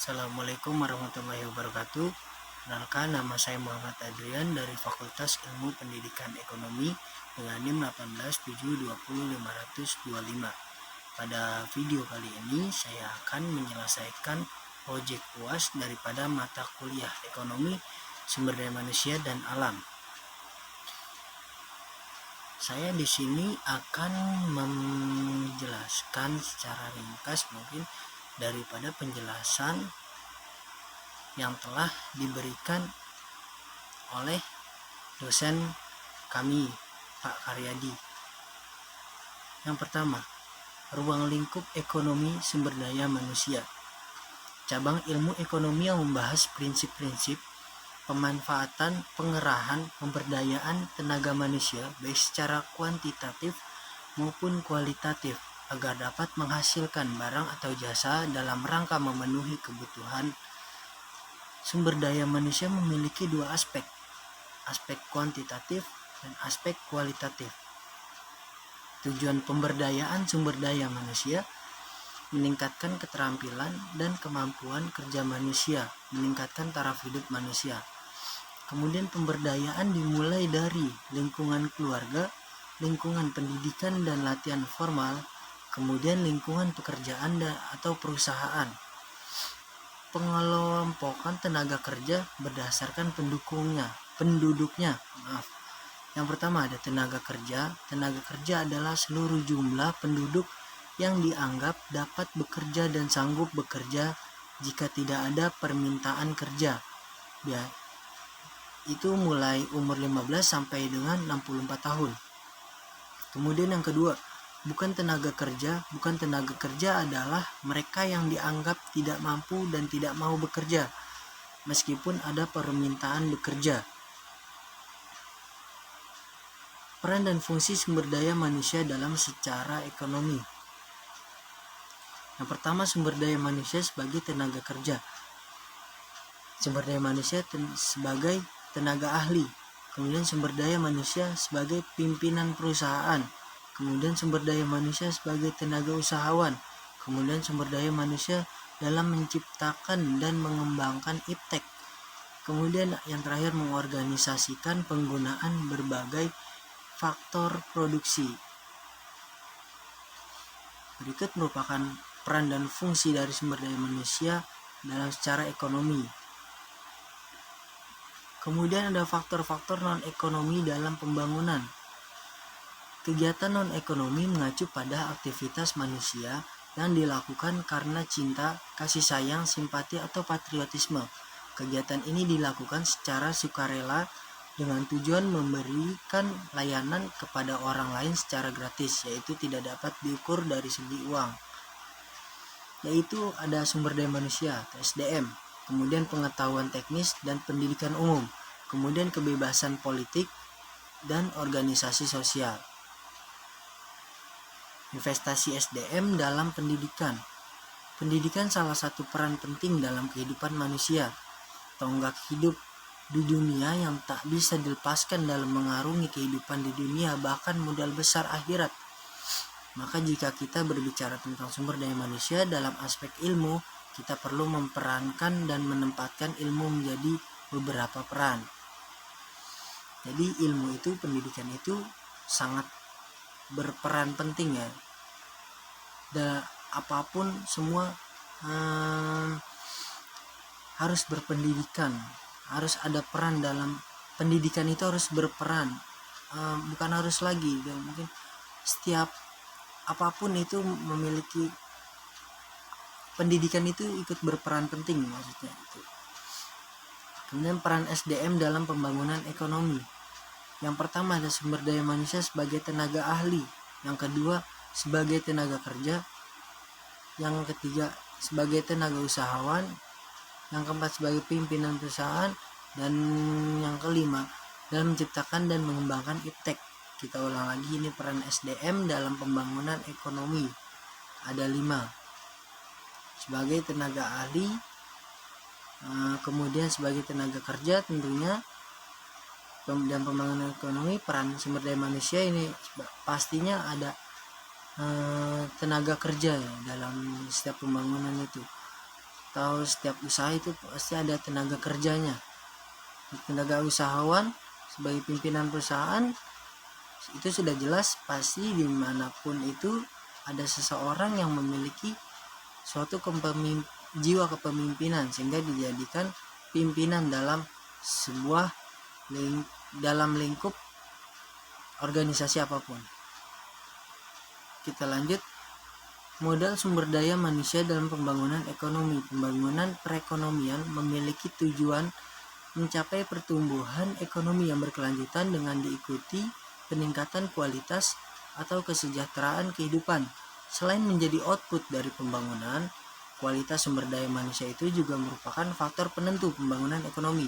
Assalamualaikum warahmatullahi wabarakatuh. Kenalkan, nama saya Muhammad Adrian dari Fakultas Ilmu Pendidikan Ekonomi dengan NIM 187200525. Pada video kali ini saya akan menyelesaikan proyek UAS daripada mata kuliah Ekonomi, Sumber Daya Manusia dan Alam. Saya di sini akan menjelaskan secara ringkas mungkin daripada penjelasan yang telah diberikan oleh dosen kami, Pak Karyadi. Yang pertama, ruang lingkup ekonomi sumber daya manusia. Cabang ilmu ekonomi yang membahas prinsip-prinsip pemanfaatan, pengerahan, pemberdayaan tenaga manusia baik secara kuantitatif maupun kualitatif agar dapat menghasilkan barang atau jasa dalam rangka memenuhi kebutuhan. Sumber daya manusia memiliki dua aspek kuantitatif dan aspek kualitatif. Tujuan pemberdayaan sumber daya manusia meningkatkan keterampilan dan kemampuan kerja manusia, meningkatkan taraf hidup manusia. Kemudian pemberdayaan dimulai dari lingkungan keluarga, lingkungan pendidikan dan latihan formal, kemudian lingkungan pekerjaan atau perusahaan. Pengelompokan tenaga kerja berdasarkan penduduknya. Yang pertama ada tenaga kerja. Tenaga kerja adalah seluruh jumlah penduduk yang dianggap dapat bekerja dan sanggup bekerja jika tidak ada permintaan kerja. Ya, itu mulai umur 15 sampai dengan 64 tahun. Kemudian yang kedua, bukan tenaga kerja adalah mereka yang dianggap tidak mampu dan tidak mau bekerja meskipun ada permintaan bekerja. Peran dan fungsi sumber daya manusia dalam secara ekonomi. Yang pertama, sumber daya manusia sebagai tenaga kerja. Sumber daya manusia sebagai tenaga ahli. Kemudian sumber daya manusia sebagai pimpinan perusahaan. Kemudian sumber daya manusia sebagai tenaga usahawan. Kemudian sumber daya manusia dalam menciptakan dan mengembangkan iptek. Kemudian yang terakhir, mengorganisasikan penggunaan berbagai faktor produksi. Berikut merupakan peran dan fungsi dari sumber daya manusia dalam secara ekonomi. Kemudian ada faktor-faktor non-ekonomi dalam pembangunan. Kegiatan non-ekonomi mengacu pada aktivitas manusia yang dilakukan karena cinta, kasih sayang, simpati, atau patriotisme. Kegiatan ini dilakukan secara sukarela dengan tujuan memberikan layanan kepada orang lain secara gratis, yaitu tidak dapat diukur dari segi uang. Yaitu ada sumber daya manusia atau SDM, kemudian pengetahuan teknis dan pendidikan umum, kemudian kebebasan politik dan organisasi sosial. Investasi SDM dalam pendidikan. Pendidikan salah satu peran penting dalam kehidupan manusia. Tonggak hidup di dunia yang tak bisa dilepaskan dalam mengarungi kehidupan di dunia, bahkan modal besar akhirat. Maka jika kita berbicara tentang sumber daya manusia dalam aspek ilmu, kita perlu memperankan dan menempatkan ilmu menjadi beberapa peran. Jadi ilmu itu, pendidikan itu sangat berperan penting ya. Apapun semua harus berpendidikan, harus ada peran dalam pendidikan itu, harus berperan, bukan harus lagi, dan mungkin setiap apapun itu memiliki pendidikan itu ikut berperan penting maksudnya itu. Kemudian peran SDM dalam pembangunan ekonomi. Yang pertama ada sumber daya manusia sebagai tenaga ahli, yang kedua sebagai tenaga kerja, yang ketiga sebagai tenaga usahawan, yang keempat sebagai pimpinan perusahaan, dan yang kelima dalam menciptakan dan mengembangkan iptek. Kita ulang lagi, ini peran SDM dalam pembangunan ekonomi. Ada 5. Sebagai tenaga ahli, kemudian sebagai tenaga kerja tentunya, dan pembangunan ekonomi. Peran sumber daya manusia ini pastinya ada tenaga kerja ya, dalam setiap pembangunan itu. atau setiap usaha itu pasti ada tenaga kerjanya. Tenaga usahawan sebagai pimpinan perusahaan itu sudah jelas, pasti dimanapun itu ada seseorang yang memiliki suatu jiwa kepemimpinan sehingga dijadikan pimpinan dalam sebuah dalam lingkup organisasi apapun. Kita lanjut. Modal sumber daya manusia dalam pembangunan ekonomi. Pembangunan perekonomian memiliki tujuan mencapai pertumbuhan ekonomi yang berkelanjutan dengan diikuti peningkatan kualitas atau kesejahteraan kehidupan. Selain menjadi output dari pembangunan, kualitas sumber daya manusia itu juga merupakan faktor penentu pembangunan ekonomi.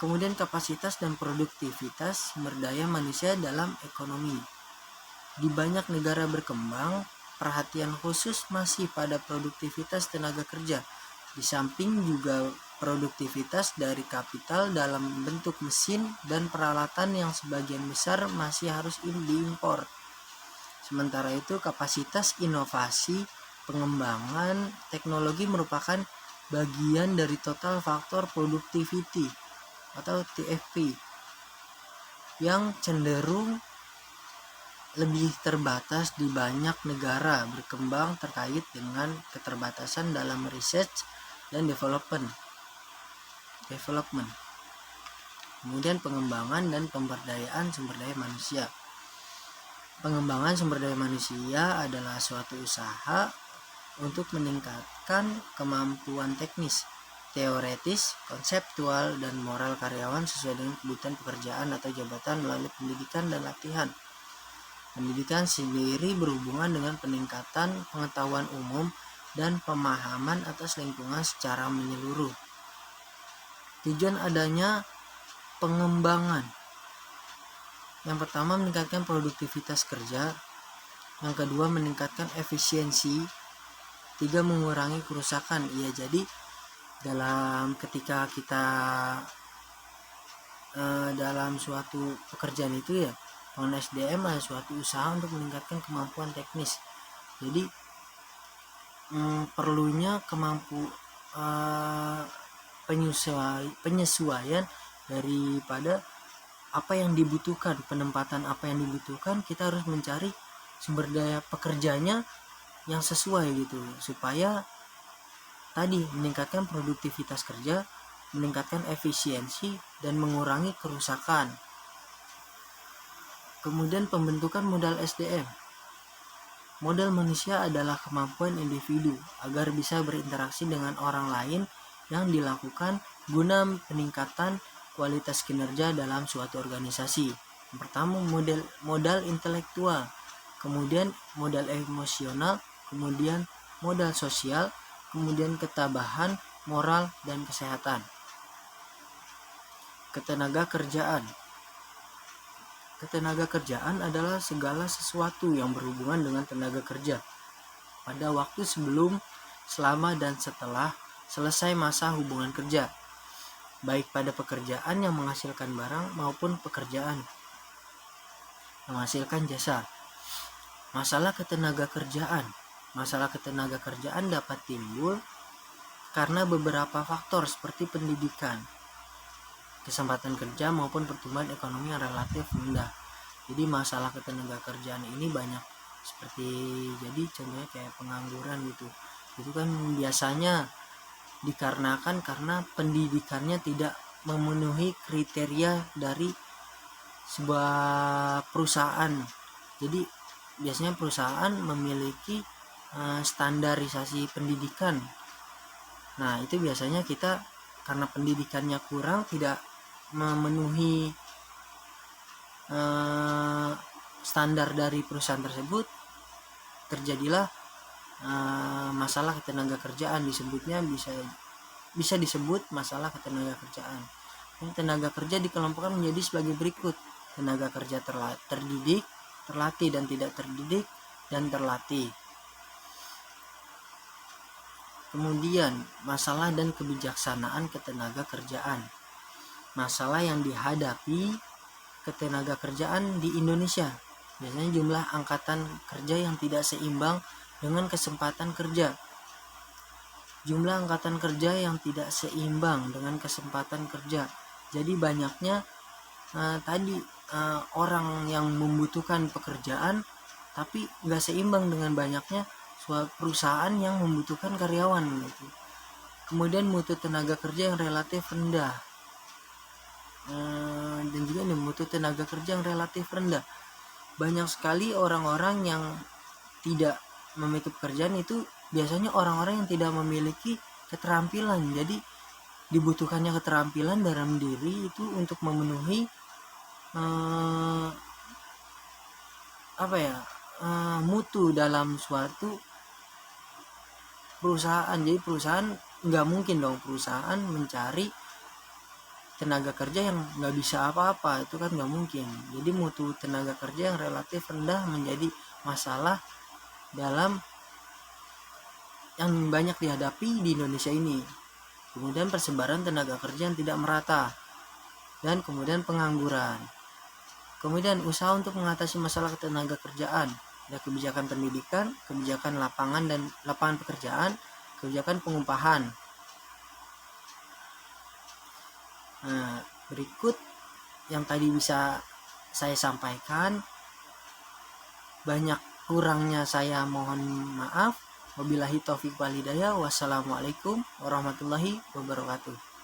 Kemudian kapasitas dan produktivitas sumber daya manusia dalam ekonomi. Di banyak negara berkembang, perhatian khusus masih pada produktivitas tenaga kerja, di samping juga produktivitas dari kapital dalam bentuk mesin dan peralatan yang sebagian besar masih harus diimpor. Sementara itu, kapasitas inovasi pengembangan teknologi merupakan bagian dari total faktor productivity atau TFP yang cenderung lebih terbatas di banyak negara berkembang terkait dengan keterbatasan dalam research dan development. Kemudian pengembangan dan pemberdayaan sumber daya manusia. Pengembangan sumber daya manusia adalah suatu usaha untuk meningkatkan kemampuan teknis, teoretis, konseptual, dan moral karyawan sesuai dengan kebutuhan pekerjaan atau jabatan melalui pendidikan dan latihan. Pendidikan sendiri berhubungan dengan peningkatan pengetahuan umum dan pemahaman atas lingkungan secara menyeluruh. Tujuan adanya pengembangan. Yang pertama, meningkatkan produktivitas kerja. Yang kedua, meningkatkan efisiensi. 3, mengurangi kerusakan. Jadi ketika kita dalam suatu pekerjaan itu ya, SDM adalah suatu usaha untuk meningkatkan kemampuan teknis. Jadi perlunya penyesuaian daripada apa yang dibutuhkan, penempatan apa yang dibutuhkan. Kita harus mencari sumber daya pekerjanya yang sesuai gitu, supaya tadi meningkatkan produktivitas kerja, meningkatkan efisiensi, dan mengurangi kerusakan. Kemudian pembentukan modal SDM. Modal manusia adalah kemampuan individu agar bisa berinteraksi dengan orang lain yang dilakukan guna peningkatan kualitas kinerja dalam suatu organisasi. Yang pertama, modal intelektual, kemudian modal emosional, kemudian modal sosial, kemudian ketabahan, moral, dan kesehatan. Ketenaga kerjaan. Ketenaga kerjaan adalah segala sesuatu yang berhubungan dengan tenaga kerja pada waktu sebelum, selama, dan setelah selesai masa hubungan kerja, baik pada pekerjaan yang menghasilkan barang maupun pekerjaan menghasilkan jasa. Masalah ketenaga kerjaan dapat timbul karena beberapa faktor seperti pendidikan, kesempatan kerja, maupun pertumbuhan ekonomi yang relatif rendah. Jadi masalah ketenaga kerjaan ini banyak, seperti jadi contohnya kayak pengangguran gitu. Itu kan biasanya dikarenakan karena pendidikannya tidak memenuhi kriteria dari sebuah perusahaan. Jadi biasanya perusahaan memiliki standarisasi pendidikan. Nah, itu biasanya kita karena pendidikannya kurang, tidak memenuhi standar dari perusahaan tersebut, terjadilah masalah ketenaga kerjaan. Disebutnya bisa disebut masalah ketenaga kerjaan. Tenaga kerja dikelompokkan menjadi sebagai berikut: tenaga kerja terdidik, terlatih, dan tidak terdidik dan terlatih. Kemudian masalah dan kebijaksanaan ketenaga kerjaan. Masalah yang dihadapi ketenaga kerjaan di Indonesia, biasanya jumlah angkatan kerja yang tidak seimbang dengan kesempatan kerja. jumlah angkatan kerja yang tidak seimbang dengan kesempatan kerja. Jadi banyaknya orang yang membutuhkan pekerjaan tapi nggak seimbang dengan banyaknya suatu perusahaan yang membutuhkan karyawan gitu. Kemudian mutu tenaga kerja yang relatif rendah, dan juga mutu tenaga kerja yang relatif rendah. Banyak sekali orang-orang yang tidak memiliki pekerjaan itu biasanya orang-orang yang tidak memiliki keterampilan. Jadi dibutuhkannya keterampilan dalam diri itu untuk memenuhi mutu dalam suatu perusahaan. Jadi perusahaan nggak mungkin dong perusahaan mencari tenaga kerja yang nggak bisa apa-apa, itu kan nggak mungkin. Jadi mutu tenaga kerja yang relatif rendah menjadi masalah dalam yang banyak dihadapi di Indonesia ini. Kemudian persebaran tenaga kerja yang tidak merata, dan kemudian pengangguran. Kemudian usaha untuk mengatasi masalah ketenaga kerjaan, ada kebijakan pendidikan, kebijakan lapangan pekerjaan, kebijakan pengupahan. Berikut yang tadi bisa saya sampaikan. Banyak kurangnya saya mohon maaf. Wabillahi taufiq wal hidayah. Wassalamualaikum warahmatullahi wabarakatuh.